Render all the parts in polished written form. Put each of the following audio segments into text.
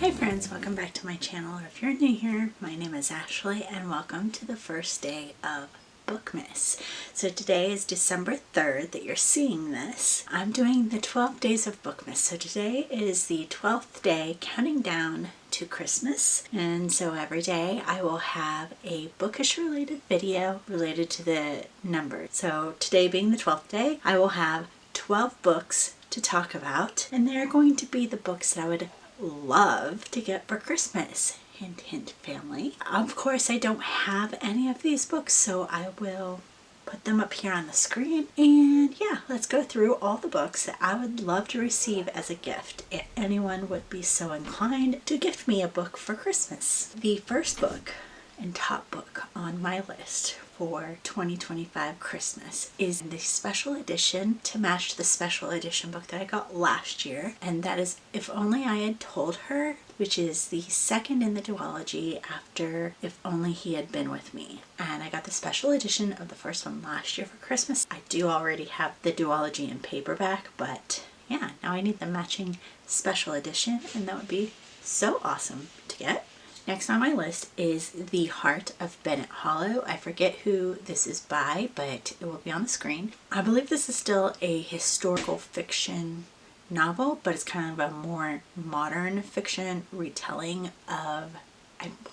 Hey friends, welcome back to my channel. If you're new here, my name is Ashley and welcome to the first day of Bookmas. So today is December 3rd that you're seeing this. I'm doing the 12 days of Bookmas. So today is the 12th day, counting down to Christmas. And so every day I will have a bookish related video related to the number. So today being the 12th day, I will have 12 books to talk about, and they're going to be the books that I would love to get for Christmas. Hint, hint, family. Of course, I don't have any of these books, so I will put them up here on the screen. And yeah, let's go through all the books that I would love to receive as a gift if anyone would be so inclined to gift me a book for Christmas. The first book and top book on my list for 2025 Christmas is the special edition to match the special edition book that I got last year, and that is If Only I Had Told Her, which is the second in the duology after If Only He Had Been With Me. And I got the special edition of the first one last year for Christmas. I do already have the duology in paperback, but yeah, now I need the matching special edition, and that would be so awesome to get. Next on my list is The Heart of Bennett Hollow. I forget who this is by, but it will be on the screen. I believe this is still a historical fiction novel, but it's kind of a more modern fiction retelling of,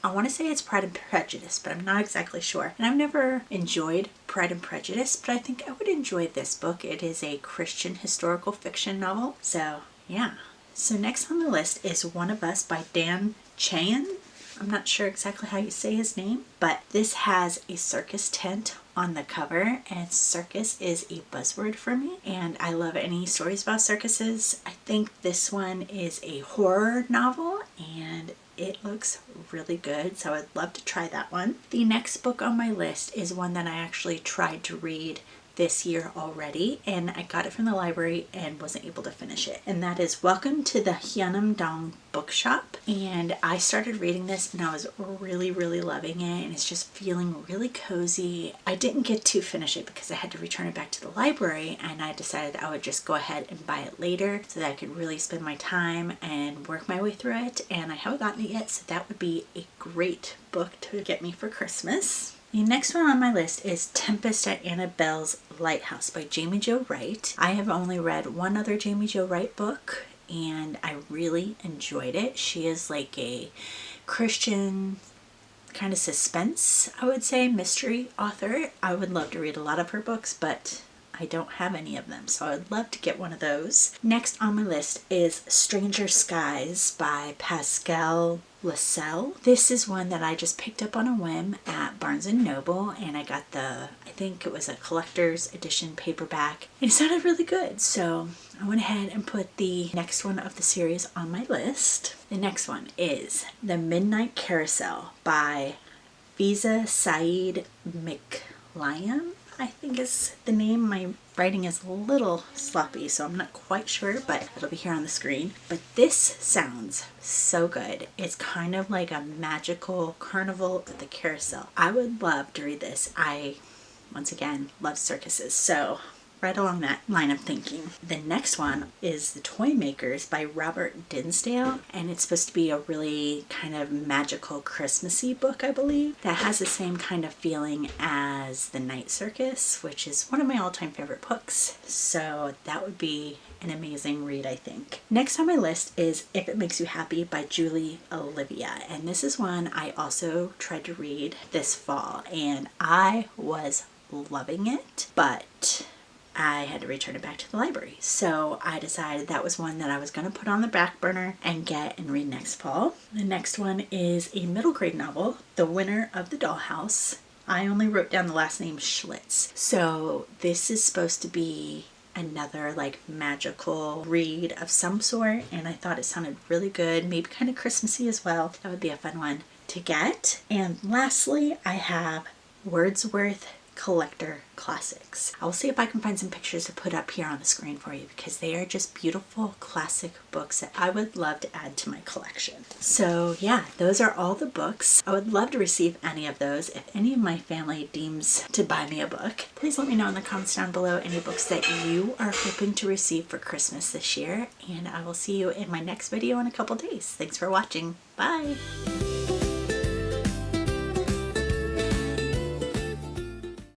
I want to say it's Pride and Prejudice, but I'm not exactly sure. And I've never enjoyed Pride and Prejudice, but I think I would enjoy this book. It is a Christian historical fiction novel. So yeah. So next on the list is One of Us by Dan Chayan. I'm not sure exactly how you say his name, but this has a circus tent on the cover, and circus is a buzzword for me, and I love any stories about circuses. I think this one is a horror novel, and it looks really good, so I'd love to try that one. The next book on my list is one that I actually tried to read this year already, and I got it from the library and wasn't able to finish it, and that is Welcome to the Hyeonam-dong Bookshop. And I started reading this and I was really loving it, and it's just feeling really cozy. I didn't get to finish it because I had to return it back to the library, and I decided I would just go ahead and buy it later so that I could really spend my time and work my way through it, and I haven't gotten it yet, so that would be a great book to get me for Christmas. The next one on my list is Tempest at Annabelle's Lighthouse by Jamie Jo Wright. I have only read one other Jamie Jo Wright book, and I really enjoyed it. She is like a Christian kind of suspense, I would say, mystery author. I would love to read a lot of her books, but I don't have any of them, so I'd love to get one of those. Next on my list is Stranger Skies by Pascal Lascelles. This is one that I just picked up on a whim at Barnes & Noble, and I got I think it was a collector's edition paperback, and it sounded really good, so I went ahead and put the next one of the series on my list. The next one is The Midnight Carousel by Fiza Saeed McLayam, I think is the name. My writing is a little sloppy, so I'm not quite sure, but it'll be here on the screen. But this sounds so good. It's kind of like a magical carnival at the carousel. I would love to read this. I, once again, love circuses, so right along that line of thinking. The next one is The Toy Makers by Robert Dinsdale, and it's supposed to be a really kind of magical Christmassy book, I believe, that has the same kind of feeling as The Night Circus, which is one of my all-time favorite books, so that would be an amazing read, I think. Next on my list is If It Makes You Happy by Julie Olivia, and this is one I also tried to read this fall, and I was loving it, but I had to return it back to the library. So I decided that was one that I was going to put on the back burner and get and read next fall. The next one is a middle grade novel, The Winner of the Dollhouse. I only wrote down the last name Schlitz. So this is supposed to be another like magical read of some sort, and I thought it sounded really good, maybe kind of Christmassy as well. That would be a fun one to get. And lastly, I have Wordsworth collector classics. I will see if I can find some pictures to put up here on the screen for you because they are just beautiful classic books that I would love to add to my collection. So yeah, those are all the books. I would love to receive any of those. If any of my family deems to buy me a book, please let me know in the comments down below any books that you are hoping to receive for Christmas this year, and I will see you in my next video in a couple days. Thanks for watching. Bye!